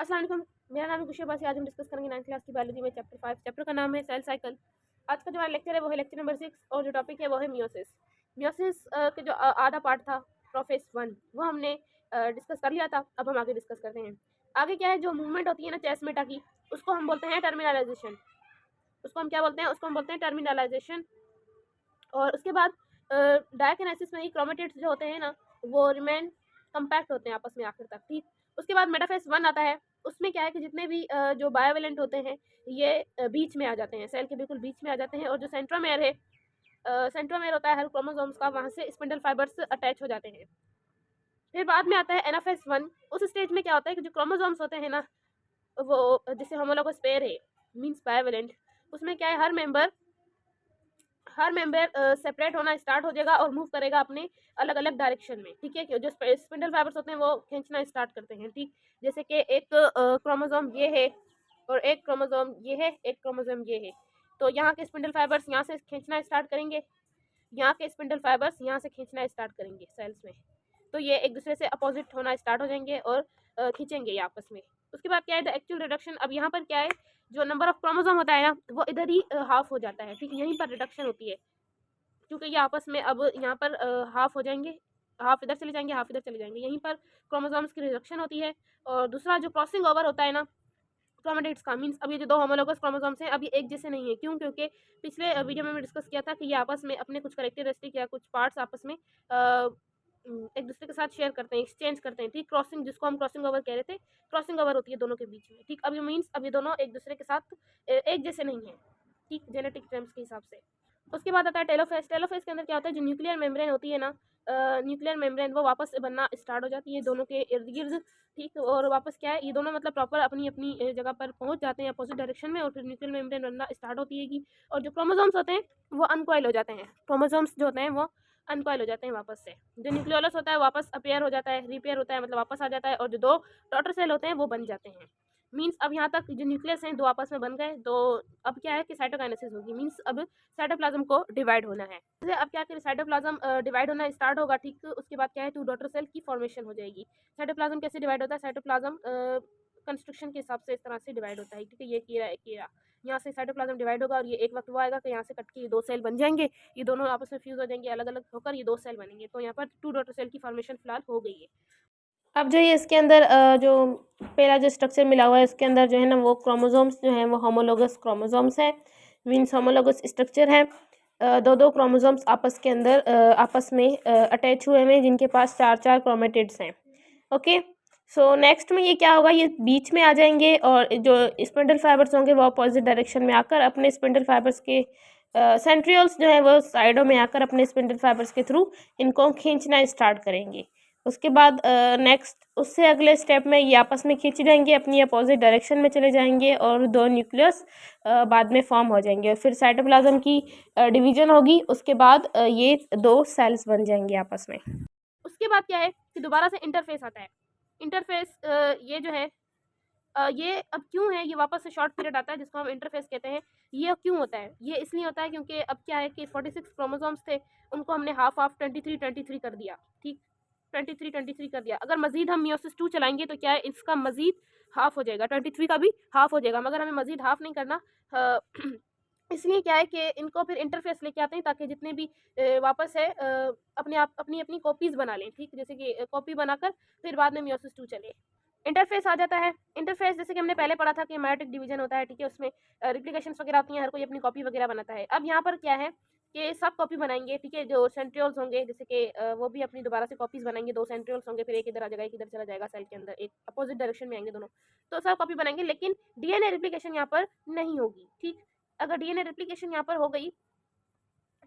अस्सलाम वालेकुम, मेरा नाम है गुशिया बासी। आज हम डिस्कस करेंगे 9th क्लास की बायोलॉजी में चैप्टर 5। चैप्टर का नाम है सेल साइकिल। आज का जो हमारा लेक्चर है वो है लेक्चर नंबर 6 और जो टॉपिक है वो है मियोसिस। मियोसिस के जो आधा पार्ट था प्रोफेस 1 वो हमने डिस्कस कर लिया था। अब हम आगे डिस्कस करते हैं। आगे क्या है, जो मूवमेंट होती है ना चेस्ट मेटा की, उसको हम बोलते हैं टर्मिनलाइजेशन। उसको हम क्या बोलते हैं? उसको हम बोलते हैं टर्मिनलाइजेशन। और उसके बाद डायकिनेसिस में ही क्रोमेटिड्स जो होते हैं ना वो रिमेन कंपैक्ट होते हैं आपस में आखिर तक, ठीक। उसके बाद मेटाफेज 1 आता है। उसमें क्या है कि जितने भी जो बायोवेलेंट होते हैं ये बीच में आ जाते हैं, सेल के बिल्कुल बीच में आ जाते हैं। और जो सेंट्रोमेयर है, सेंट्रोमेयर होता है हर क्रोमोसोम्स का, वहाँ से स्पिंडल फाइबर्स अटैच हो जाते हैं। फिर बाद में आता है एनाफेज 1। उस स्टेज में क्या होता है कि जो क्रोमोसोम्स होते हैं ना वो जैसे होमोलोगस पेयर है मींस बायोवेलेंट, उसमें क्या है हर मेंबर सेपरेट होना स्टार्ट हो जाएगा और मूव करेगा अपने अलग अलग डायरेक्शन में, ठीक है। कि जो स्पिंडल फाइबर्स होते हैं वो खींचना स्टार्ट करते हैं, ठीक। जैसे कि एक क्रोमोसोम ये है और एक क्रोमोसोम ये है, एक क्रोमोसोम ये है। तो यहाँ के स्पिंडल फाइबर्स यहाँ से खींचना स्टार्ट करेंगे, यहाँ के स्पिंडल फाइबर्स यहाँ से खींचना स्टार्ट करेंगे सेल्स में। तो ये एक दूसरे से अपोजिट होना स्टार्ट हो जाएंगे और खींचेंगे ये आपस में। उसके बाद क्या है द एक्चुअल रिडक्शन। अब यहाँ पर क्या है, जो नंबर ऑफ क्रोमोसोम होता है ना वो इधर ही हाफ हो जाता है, ठीक। यहीं पर रिडक्शन होती है क्योंकि ये आपस में अब यहाँ पर हाफ हो जाएंगे, हाफ इधर चले जाएंगे, हाफ इधर चले जाएंगे। यहीं पर क्रोमोसोम्स की रिडक्शन होती है। और दूसरा जो क्रॉसिंग ओवर होता है ना क्रोमेटिड्स का, मीन्स अब ये जो दो होमोलोगस क्रोमोसोम्स हैं अभी एक जैसे नहीं है। क्यों? क्योंकि पिछले वीडियो में डिस्कस किया था कि ये आपस में अपने कुछ करेक्टरिस्टिक या कुछ पार्ट्स आपस में एक दूसरे के साथ शेयर करते हैं, एक्सचेंज करते हैं, ठीक। क्रॉसिंग, जिसको हम क्रॉसिंग ओवर कह रहे थे, क्रॉसिंग ओवर होती है दोनों के बीच में, ठीक। अब ये मीन्स अब ये दोनों एक दूसरे के साथ एक जैसे नहीं है, ठीक, जेनेटिक टर्म्स के हिसाब से। उसके बाद आता है टेलोफेज। टेलोफेज के अंदर क्या होता है, जो न्यूक्लियर मेम्ब्रेन होती है ना, न्यूक्लियर मेम्ब्रेन वो वापस से बनना स्टार्ट हो जाती है दोनों के इर्द गिर्द, ठीक। और वापस क्या है, ये दोनों मतलब प्रॉपर अपनी अपनी जगह पर पहुंच जाते हैं अपोजिट डायरेक्शन में और फिर न्यूक्लियर मेम्ब्रेन बनना स्टार्ट होती है। और जो क्रोमोसोम्स होते हैं वो अनकॉइल हो जाते हैं। क्रोमोसोम्स जो होते हैं वो अनकॉइल हो जाते हैं वापस से। जो न्यूक्लियोलस होता है वापस अपेयर हो जाता है, रिपेयर होता है, मतलब वापस आ जाता है। और जो दो डॉटर सेल होते हैं वो बन जाते हैं। मीन्स अब यहाँ तक जो न्यूक्लियस हैं दो आपस में बन गए। तो अब क्या है कि साइटोकाइनेसिस होगी, मीन्स अब साइटोप्लाज्म को डिवाइड होना है। जैसे अब क्या करें, साइटोप्लाज्म डिवाइड होना स्टार्ट होगा, ठीक। उसके बाद क्या है, टू डॉटर सेल की फॉर्मेशन हो जाएगी। साइटोप्लाज्म कैसे डिवाइड होता है, साइटोप्लाज्म कंस्ट्रक्शन के हिसाब से इस तरह से डिवाइड होता है, ठीक है। ये कीड़ा एक कीड़ा, यहाँ से साइटोप्लाज्म डिवाइड होगा और ये एक वक्त वो आएगा कि यहाँ से कट के ये दो सेल बन जाएंगे। ये दोनों आपस में फ्यूज हो जाएंगे, अलग अलग होकर ये दो सेल बनेंगे। तो यहाँ पर टू डॉटर सेल की फॉर्मेशन फिलहाल हो गई है। अब जो ये इसके अंदर जो पहला जो स्ट्रक्चर मिला हुआ है इसके अंदर जो है ना वो क्रोमोसोम्स जो हैं वो होमोलोगस क्रोमोसोम्स हैं, मीन्स होमोलोगस स्ट्रक्चर है। दो दो क्रोमोसोम्स आपस के अंदर आपस में अटैच हुए हैं जिनके पास चार चार क्रोमेटिड्स हैं। ओके, सो नेक्स्ट में ये क्या होगा, ये बीच में आ जाएंगे और जो स्पिंडल फाइबर्स होंगे वो अपोजिट डायरेक्शन में आकर अपने स्पिंडल फाइबर्स के सेंट्रियोल्स जो है वो साइडों में आकर अपने स्पिंडल फाइबर्स के थ्रू इनको खींचना स्टार्ट करेंगे। उसके बाद नेक्स्ट उससे अगले स्टेप में ये आपस में खींच जाएंगे, अपनी अपोजिट डायरेक्शन में चले जाएंगे और दो न्यूक्लियस बाद में फॉर्म हो जाएंगे। और फिर साइटोप्लाज्म की डिवीजन होगी, उसके बाद ये दो सेल्स बन जाएंगे आपस में। उसके बाद क्या है कि दोबारा से इंटरफेस आता है। इंटरफेस ये जो है ये अब क्यों है, ये वापस से शॉर्ट पीरियड आता है जिसको हम इंटरफेस कहते हैं। ये क्यों होता है, ये इसलिए होता है क्योंकि अब क्या है कि 46 क्रोमोसोम्स थे, उनको हमने हाफ हाफ 23 कर दिया, ठीक। 23 कर दिया। अगर मजीद हम मियोसिस 2 चलाएंगे तो क्या है, इसका मजीद हाफ हो जाएगा, 23 का भी हाफ हो जाएगा। मगर हमें मजीद हाफ नहीं करना, अ, इसलिए क्या है कि इनको फिर इंटरफेस लेके आते हैं ताकि जितने भी वापस है अपने आप अपनी अपनी कॉपीज़ बना लें, ठीक। जैसे कि कॉपी बनाकर फिर बाद में मियोसिस 2 चले। इंटरफेस आ जाता है। इंटरफेस जैसे कि हमने पहले पढ़ा था कि मेयोटिक डिवीजन होता है, ठीक है। उसमें रिप्लिकेशंस वगैरह होती हैं, हर कोई अपनी कॉपी वगैरह बनाता है। अब यहाँ पर क्या है कि सब कॉपी बनाएंगे, ठीक है। जो सेंट्रियोल्स होंगे जैसे कि वो भी अपनी दोबारा से कॉपीज़ बनाएंगे। दो सेंट्रियोल्स होंगे, फिर एक इधर आ जाएगा, एक इधर चला जाएगा सेल के अंदर, एक अपोजिट डायरेक्शन में आएंगे दोनों। तो सब कॉपी बनाएंगे, लेकिन डीएनए रिप्लिकेशन यहाँ पर नहीं होगी, ठीक। अगर डीएनए रिप्लिकेशन यहाँ पर हो गई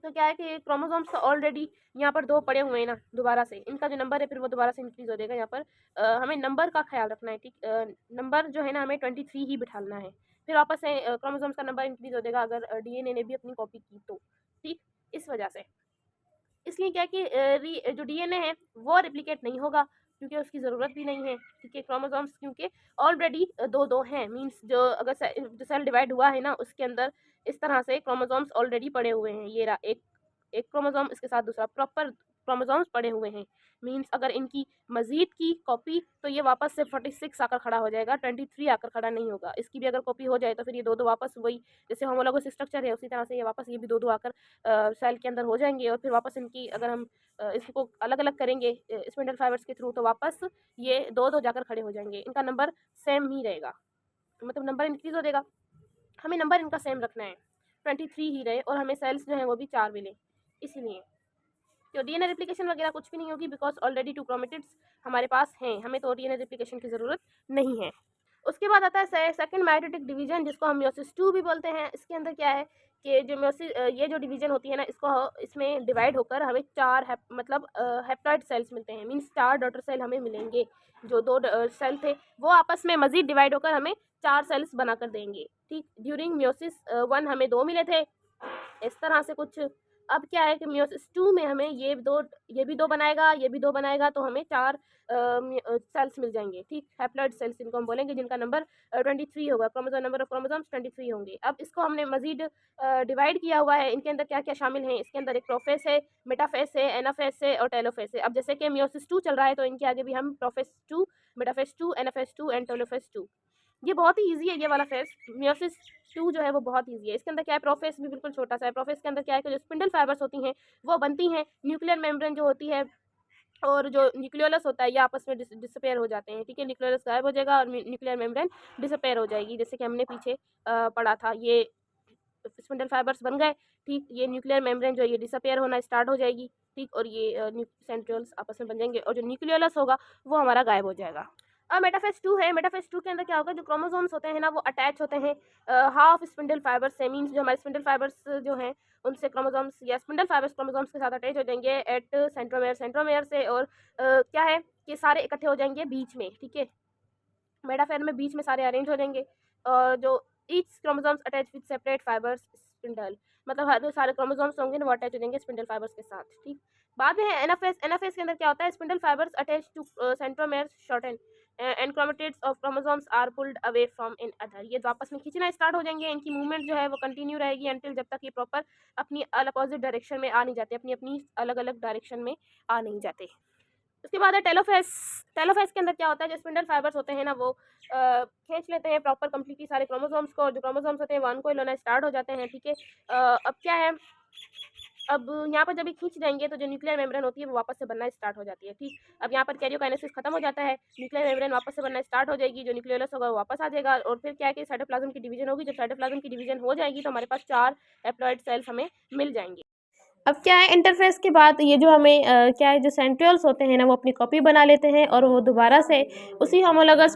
तो क्या है कि क्रोमोसोम्स तो ऑलरेडी यहाँ पर दो पड़े हुए हैं ना, दोबारा से इनका जो नंबर है फिर वो दोबारा से इंक्रीज हो जाएगा। यहाँ पर हमें नंबर का ख्याल रखना है, ठीक। नंबर जो है ना हमें 23 ही बिठाना है, फिर वापस से क्रोमोसोम्स का नंबर इंक्रीज हो जाएगा अगर डीएनए ने भी अपनी कॉपी की तो, ठीक। इस वजह से इसलिए क्या है कि जो डीएनए है वो रिप्लिकेट नहीं होगा क्योंकि उसकी ज़रूरत भी नहीं है, ठीक है। क्रोमोसोम्स क्योंकि ऑलरेडी दो दो हैं, मींस जो अगर जो सेल डिवाइड हुआ है ना उसके अंदर इस तरह से क्रोमोसोम्स ऑलरेडी पड़े हुए हैं। ये रहा एक एक क्रोमोसोम, इसके साथ दूसरा, प्रॉपर क्रोमोसोम्स पड़े हुए हैं। मीन्स अगर इनकी मज़ीद की कॉपी तो ये वापस से 46 आकर खड़ा हो जाएगा, 23 आकर खड़ा नहीं होगा। इसकी भी अगर कॉपी हो जाए तो फिर ये दो वापस वही, जैसे होमोलॉगस स्ट्रक्चर है उसी तरह से ये वापस ये भी दो आकर सेल के अंदर हो जाएंगे। और फिर वापस इनकी अगर हम इसको अलग अलग करेंगे स्पिंडल फाइबर्स के थ्रू, तो वापस ये दो जाकर खड़े हो जाएंगे। इनका नंबर सेम ही रहेगा, मतलब नंबर इंक्रीज हो जाएगा। हमें नंबर इनका सेम रखना है, 23 ही रहे, और हमें सेल्स जो है वो भी 4 मिले। इसीलिए तो डीएनए रेप्लिकेशन वगैरह कुछ भी नहीं होगी, बिकॉज ऑलरेडी 2 क्रोमेटिड्स हमारे पास हैं, हमें तो डीएनए रेप्लिकेशन की ज़रूरत नहीं है। उसके बाद आता है सेकंड माइटोटिक डिवीजन, जिसको हम मियोसिस 2 भी बोलते हैं। इसके अंदर क्या है कि जो मियोसिस ये जो डिवीजन होती है ना, इसमें डिवाइड होकर हमें 4 मतलब हेप्लॉइड सेल्स मिलते हैं। मीन्स 4 डॉटर सेल हमें मिलेंगे। जो 2 सेल थे वो आपस में मज़ीद डिवाइड होकर हमें 4 सेल्स बना कर देंगे। ठीक, ड्यूरिंग मियोसिस 1 हमें 2 मिले थे, इस तरह से कुछ। अब क्या है कि मियोसिस 2 में हमें ये भी 2 बनाएगा, ये भी 2 बनाएगा, तो हमें 4 सेल्स मिल जाएंगे। ठीक, हैप्लॉइड सेल्स इनको हम बोलेंगे, जिनका नंबर 23 होगा। क्रोमोसोम नंबर ऑफ क्रोमोसोम्स 23 होंगे। अब इसको हमने मजीद डिवाइड किया हुआ है। इनके अंदर क्या क्या शामिल हैं, इसके अंदर एक प्रोफेस है, मेटाफेस है, एनाफेस है और टेलोफेस है। अब जैसे कि मियोसिस 2 चल रहा है तो इनके आगे भी हम प्रोफेस 2, मेटाफेस 2, एनाफेस 2 एंड टेलोफेस 2। ये बहुत ही ईजी है ये वाला फेस। मियोसिस 2 जो है वो बहुत ईजी है। इसके अंदर क्या है, प्रोफेस भी बिल्कुल छोटा सा है। प्रोफेस के अंदर क्या है कि जो स्पिंडल फाइबर्स होती हैं वो बनती हैं, न्यूक्लियर मेम्ब्रेन जो होती है और जो न्यूक्लियोलस होता है ये आपस में डिसअपेयर हो जाते हैं। ठीक है, न्यूक्लियोलस गायब हो जाएगा और न्यूक्लियर मेम्ब्रेन डिसअपेयर हो जाएगी। जैसे कि हमने पीछे पढ़ा था, ये स्पिंडल फाइबर्स बन गए। ठीक, ये न्यूक्लियर मेम्ब्रेन जो है ये डिसअपेयर होना स्टार्ट हो जाएगी। ठीक, और ये सेंट्रियोल्स आपस में बन जाएंगे और जो न्यूक्लियोलस होगा वो हमारा गायब हो जाएगा। अब मेटाफेज 2 है। मेटाफेज 2 के अंदर क्या होगा, जो क्रोमोसोम्स होते हैं ना वो अटैच होते हैं हाफ स्पिंडल फाइबर्स से। मीन्स जो हमारे स्पिंडल फाइबर्स जो हैं उनसे क्रोमोसोम्स या स्पिंडल फाइबर्स क्रोमोसोम्स के साथ अटैच हो जाएंगे एट सेंट्रोमेयर से। और क्या है कि सारे इकट्ठे हो जाएंगे बीच में। ठीक है, मेटाफेज में बीच में सारे अरेंज हो जाएंगे। और जो each chromosomes attach with separate fibres spindle, मतलब हर जो सारे क्रोमोसोम्स होंगे वो अटैच हो जाएंगे स्पिंडल फाइबर्स के साथ। ठीक, बाद में है एनाफेज। एनाफेज के अंदर क्या होता है, spindle fibres attach to centromere shorten and chromatids of chromosomes are pulled away from in other. ये आपस में खींचना स्टार्ट हो जाएंगे। इनकी मूवमेंट जो है वो कंटिन्यू रहेगी अंटिल जब तक ये प्रॉपर अपनी अपोजिट डायरेक्शन में आ नहीं जाते, अपनी अपनी अलग अलग डायरेक्शन में आ नहीं जाते। उसके बाद है टेलोफेस। टेलोफेस के अंदर क्या होता है, जो स्पिंडल फाइबर्स होते हैं ना वो खींच लेते हैं प्रॉपर कंप्लीटली सारे क्रोमोसोम्स को, और जो क्रोमोसोम्स होते हैं वो अनकॉइल होना स्टार्ट हो जाते हैं। ठीक है, अब क्या है, अब यहाँ पर जब ये खींच जाएंगे तो जो न्यूक्लियर मेम्ब्रेन होती है वो वापस से बनना स्टार्ट हो जाती है। ठीक, अब यहाँ पर कैरियोकाइनेसिस खत्म हो जाता है, न्यूक्लियर मेम्ब्रेन वापस से बनना स्टार्ट हो जाएगी, जो न्यूक्लियोलस होगा वो वापस आ जाएगा। और फिर क्या है कि साइटोप्लाज्म की डिवीजन होगी। जब साइटोप्लाज्म की डिवीजन हो जाएगी तो हमारे पास 4 हैप्लॉइड सेल्स हमें मिल जाएंगे। अब क्या है, इंटरफेस के बाद ये जो हमें क्या है, जो सेंट्रियोल्स होते हैं ना वो अपनी कॉपी बना लेते हैं और वो दोबारा से उसी होमोलॉगस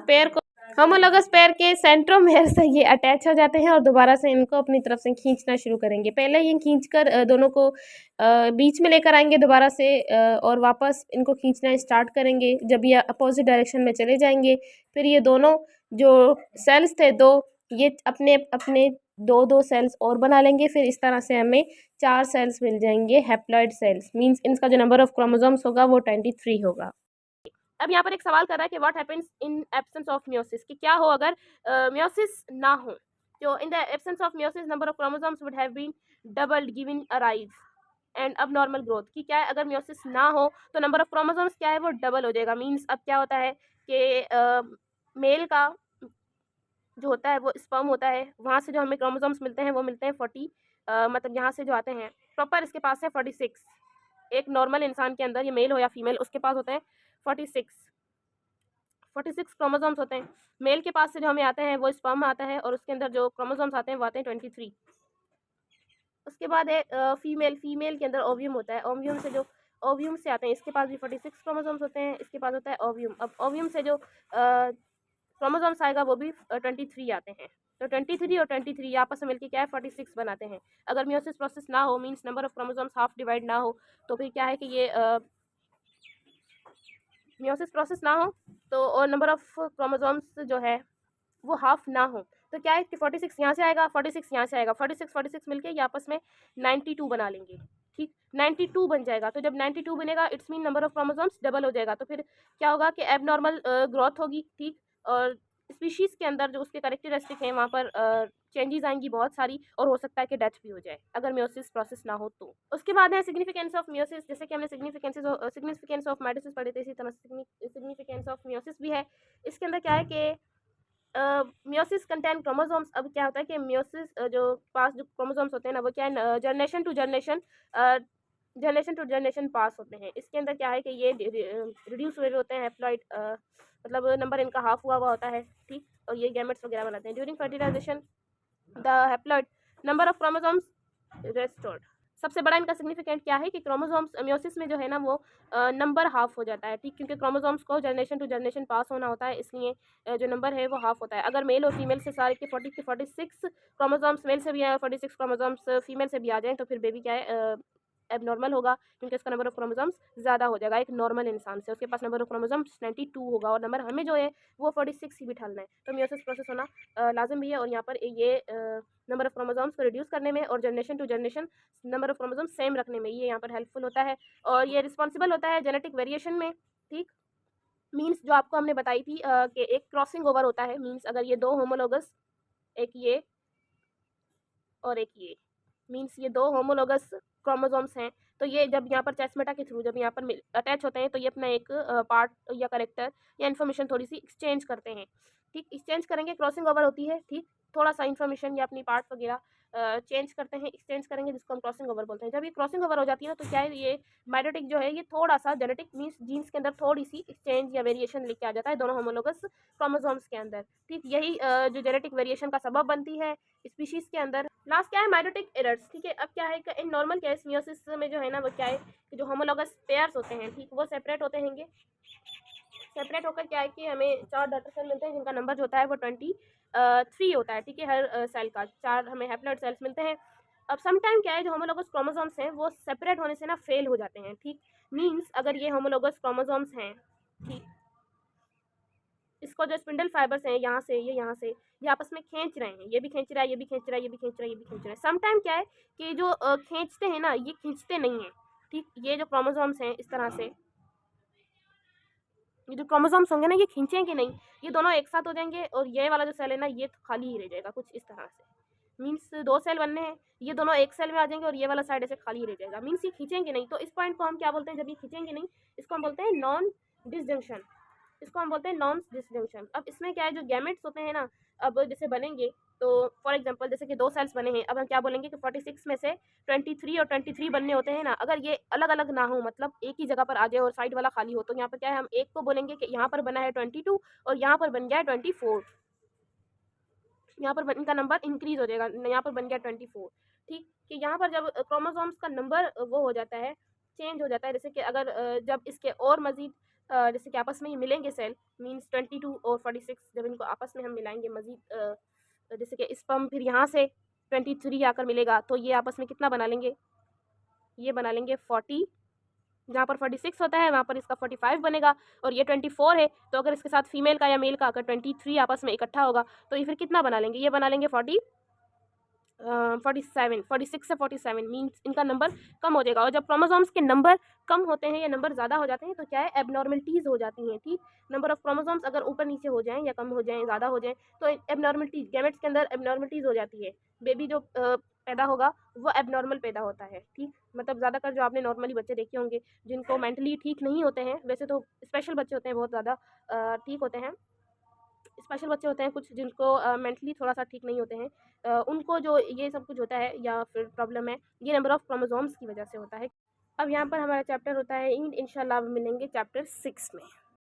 पेयर के सेंट्रोमेयर से ये अटैच हो जाते हैं और दोबारा से इनको अपनी तरफ से खींचना शुरू करेंगे। पहले ये खींचकर दोनों को बीच में लेकर आएंगे दोबारा से और वापस इनको खींचना स्टार्ट करेंगे। जब ये अपोजिट डायरेक्शन में चले जाएंगे फिर ये दोनों जो सेल्स थे दो, ये अपने अपने दो सेल्स और बना लेंगे। फिर इस तरह से हमें 4 सेल्स मिल जाएंगे हैप्लॉइड सेल्स। मींस इनका जो नंबर ऑफ क्रोमोसोम्स होगा वो 23 होगा। अब यहाँ पर एक सवाल कर रहा है कि what happens in absence of meiosis, कि क्या हो अगर मियोसिस ना हो। जो in the absence of meiosis number of chromosomes would have been doubled giving a rise and abnormal growth. कि क्या है, अगर मियोसिस ना हो तो नंबर ऑफ क्रोमोसोम्स क्या है वो डबल हो जाएगा। मींस अब क्या होता है कि मेल का जो होता है वो स्पर्म होता है, वहाँ से जो हमें क्रोमोसोम्स मिलते हैं वो मिलते हैं 40 मतलब यहाँ से जो आते हैं प्रॉपर इसके पास है 46। एक नॉर्मल इंसान के अंदर ये मेल हो या फीमेल उसके पास होते हैं 46 क्रोमोसोम्स होते हैं। मेल के पास से जो हमें आते हैं वो स्पर्म आता है और उसके अंदर जो क्रोमोसोम्स आते हैं वो आते हैं 23। उसके बाद है फीमेल के अंदर ओव्यूम होता है। ओव्यूम से आते हैं, इसके पास भी 46 क्रोमोसोम्स होते हैं, इसके पास होता है ओव्यूम। अब ओव्यूम से जो क्रोमोसोम्स आएगा वो भी 23 आते हैं। तो 23 और 23 आपस में मिलकर क्या है 46 बनाते हैं। अगर मियोसिस प्रोसेस ना हो, means number of chromosomes half divide ना हो, तो फिर क्या है कि ये मियोसिस प्रोसेस ना हो तो और नंबर ऑफ क्रोमोसोम्स जो है वो हाफ ना हो, तो क्या है कि 46 यहाँ से आएगा, 46 यहाँ से आएगा, 46 मिलके ये आपस में 92 बना लेंगे। ठीक, 92 बन जाएगा। तो जब 92 बनेगा it's mean number of chromosomes double हो जाएगा। तो फिर क्या होगा कि एबनॉर्मल ग्रोथ होगी। ठीक, और स्पीशीज़ के अंदर जो उसके कैरेक्टरिस्टिक हैं वहाँ पर चेंजेस आएंगी बहुत सारी, और हो सकता है कि डेथ भी हो जाए अगर मियोसिस प्रोसेस ना हो तो। उसके बाद है सिग्निफिकेंस ऑफ मियोसिस, जैसे कि हमने सिग्निफिकेंस ऑफ माइटोसिस पढ़े थे, इसी तरह सिग्निफिकेंस ऑफ मियोसिस भी है। इसके अंदर क्या है कि मियोसिस कंटेन क्रोमोसोम्स। अब क्या होता है कि मियोसिस जो पास जो क्रोमोसोम्स होते हैं ना, वो क्या है, जनरेशन टू जनरेशन पास होते हैं। इसके अंदर क्या है कि ये रिड्यूस हुए होते हैं हैप्लॉइड, मतलब नंबर इनका हाफ हुआ होता है, ठीक, और ये गैमेट्स वगैरह बनाते हैं। During fertilisation the haploid number of chromosomes restored. सबसे बड़ा इनका सिग्निफिकेंट क्या है कि क्रोमोसोम्स मियोसिस में जो है ना वो नंबर हाफ हो जाता है, ठीक, क्योंकि क्रोमोसोम्स को जनरेशन टू जनरेशन पास होना होता है, इसलिए जो नंबर है वो हाफ होता है। अगर मेल और फीमेल से सारे के 46 क्रोमोसोम्स मेल से भी आए और 46 क्रोमोसोम्स फीमेल से भी आ जाएँ तो फिर बेबी क्या है, एबनॉर्मल होगा, क्योंकि उसका नंबर ऑफ क्रोमोसोम्स ज़्यादा हो जाएगा एक नॉर्मल इंसान से। उसके पास नंबर ऑफ क्रोमोसोम्स 92 होगा और नंबर हमें जो है वो 46 ही बिठाना है। तो मियोसिस प्रोसेस होना लाजिम भी है, और यहाँ पर ये नंबर ऑफ क्रोमोसोम्स को रिड्यूस करने में और generation to generation number of chromosomes same रखने में ये यहाँ पर हेल्पफुल होता है। और ये रिस्पॉन्सिबल होता है जेनेटिक वेरिएशन में, ठीक। मीन्स जो आपको हमने बताई थी कि एक क्रॉसिंग ओवर होता है, मीन्स अगर ये दो होमोलोगस, एक ये और एक ये, मीन्स ये दो होमोलोगस क्रोमोसोम्स हैं, तो ये जब यहाँ पर चेस्मेटा के थ्रू जब यहाँ पर अटैच होते हैं तो ये अपना एक पार्ट या करेक्टर या इन्फॉर्मेशन थोड़ी सी एक्सचेंज करते हैं, ठीक। एक्सचेंज करेंगे, क्रॉसिंग ओवर होती है, ठीक, थोड़ा सा इन्फॉर्मेशन या अपनी पार्ट वगैरह चेंज करते हैं, एक्सचेंज करेंगे, जिसको हम क्रॉसिंग ओवर बोलते हैं। जब ये क्रॉसिंग ओवर हो जाती है ना तो क्या है, ये माइटोटिक जो है ये थोड़ा सा जेनेटिक मीन्स जीन्स के अंदर थोड़ी सी एक्सचेंज या वेरिएशन लेके आ जाता है दोनों होमोलोगस क्रोमोसोम्स के अंदर, ठीक। यही जो जेनेटिक वेरिएशन का सबब बनती है स्पीशीज़ के अंदर। लास्ट क्या है, माइटोटिक एरर्स, ठीक है। अब क्या है इन नॉर्मल केस मियोसिस में जो है ना वो क्या है कि जो होमोलोगस पेयर्स होते हैं, ठीक, वो सेपरेट होते हैं। सेपरेट होकर क्या है कि हमें 4 डाटा सेल मिलते हैं जिनका नंबर जो होता है वो 23 होता है, ठीक है। हर सेल का 4 हमें हैप्लॉइड सेल्स मिलते हैं। अब सम टाइम क्या है जो होमोलोगस क्रोमोसोम्स हैं वो सेपरेट होने से ना फेल हो जाते हैं, ठीक। मीन्स अगर ये होमोलोगस क्रोमोसोम्स हैं, ठीक, इसको जो स्पिंडल फाइबर्स हैं यहाँ से ये आपस में खींच रहे हैं, ये भी खींच रहा है, ये भी खींच रहा है, ये भी खींच रहा है, ये भी खींच रहा है। सम टाइम क्या है कि जो खींचते हैं ना ये खींचते नहीं हैं, ठीक। ये जो क्रोमोसोम्स हैं इस तरह से, ये जो क्रोमोसोम्स होंगे ना ये खींचेंगे नहीं, ये दोनों एक साथ हो जाएंगे और ये वाला जो सेल है ना ये तो खाली ही रह जाएगा कुछ इस तरह से। मीन्स 2 सेल बनने हैं, ये दोनों एक सेल में आ जाएंगे और ये वाला साइड ऐसे खाली रह जाएगा, मीन्स ये खींचेंगे नहीं। तो इस पॉइंट को हम क्या बोलते हैं, जब ये खींचेंगे नहीं इसको हम बोलते हैं नॉन डिसजंक्शन, इसको हम बोलते हैं नॉन डिसजंक्शन। अब इसमें क्या है जो गैमेट्स होते हैं ना, अब जैसे बनेंगे तो फॉर एग्जांपल जैसे कि 2 सेल्स बने हैं, अब हम क्या बोलेंगे कि 46 में से 23 और 23 बनने होते हैं ना, अगर ये अलग अलग ना हो मतलब एक ही जगह पर आ जाए और साइड वाला खाली हो, तो यहाँ पर क्या है हम एक को बोलेंगे कि यहाँ पर बना है 22 और यहाँ पर बन गया है 24, यहाँ पर इनका नंबर इंक्रीज हो जाएगा, यहाँ पर बन गया 24, ठीक। कि यहाँ पर जब क्रोमोसोम्स का नंबर वो हो जाता है, चेंज हो जाता है, जैसे कि अगर जब इसके और मजीद जैसे कि आपस में ही मिलेंगे सेल, मीन्स 22 और 46 जब इनको आपस में हम मिलाएंगे मजीद, जैसे कि स्पर्म फिर यहाँ से 23 आकर मिलेगा तो ये आपस में कितना बना लेंगे, ये बना लेंगे 40, जहाँ पर 46 होता है वहाँ पर इसका 45 बनेगा, और ये 24 है तो अगर इसके साथ फीमेल का या मेल का अगर 23 आपस में इकट्ठा होगा तो ये फिर कितना बना लेंगे, ये बना लेंगे 46 से 47, मीन्स इनका नंबर कम हो जाएगा। और जब क्रोमोसोम्स के नंबर कम होते हैं या नंबर ज़्यादा हो जाते हैं तो क्या है एबनॉर्मलिटीज़ हो जाती हैं, ठीक। नंबर ऑफ क्रोमोसोम्स अगर ऊपर नीचे हो जाएं या कम हो जाएं ज़्यादा हो जाएं तो एबनॉर्मलिटीज़ गैमेट्स के अंदर एबनॉर्मलिटीज़ हो जाती है, बेबी जो पैदा होगा वो एबनॉर्मल पैदा होता है, ठीक। मतलब ज़्यादातर जो आपने नॉर्मली बच्चे देखे होंगे जिनको मेंटली ठीक नहीं होते हैं, वैसे तो स्पेशल बच्चे होते हैं बहुत ज़्यादा ठीक होते हैं, स्पेशल बच्चे होते हैं कुछ जिनको मेंटली थोड़ा सा ठीक नहीं होते हैं, उनको जो ये सब कुछ होता है या फिर प्रॉब्लम है ये नंबर ऑफ़ क्रोमोसोम्स की वजह से होता है। अब यहाँ पर हमारा चैप्टर होता है इंशाल्लाह मिलेंगे चैप्टर 6 में।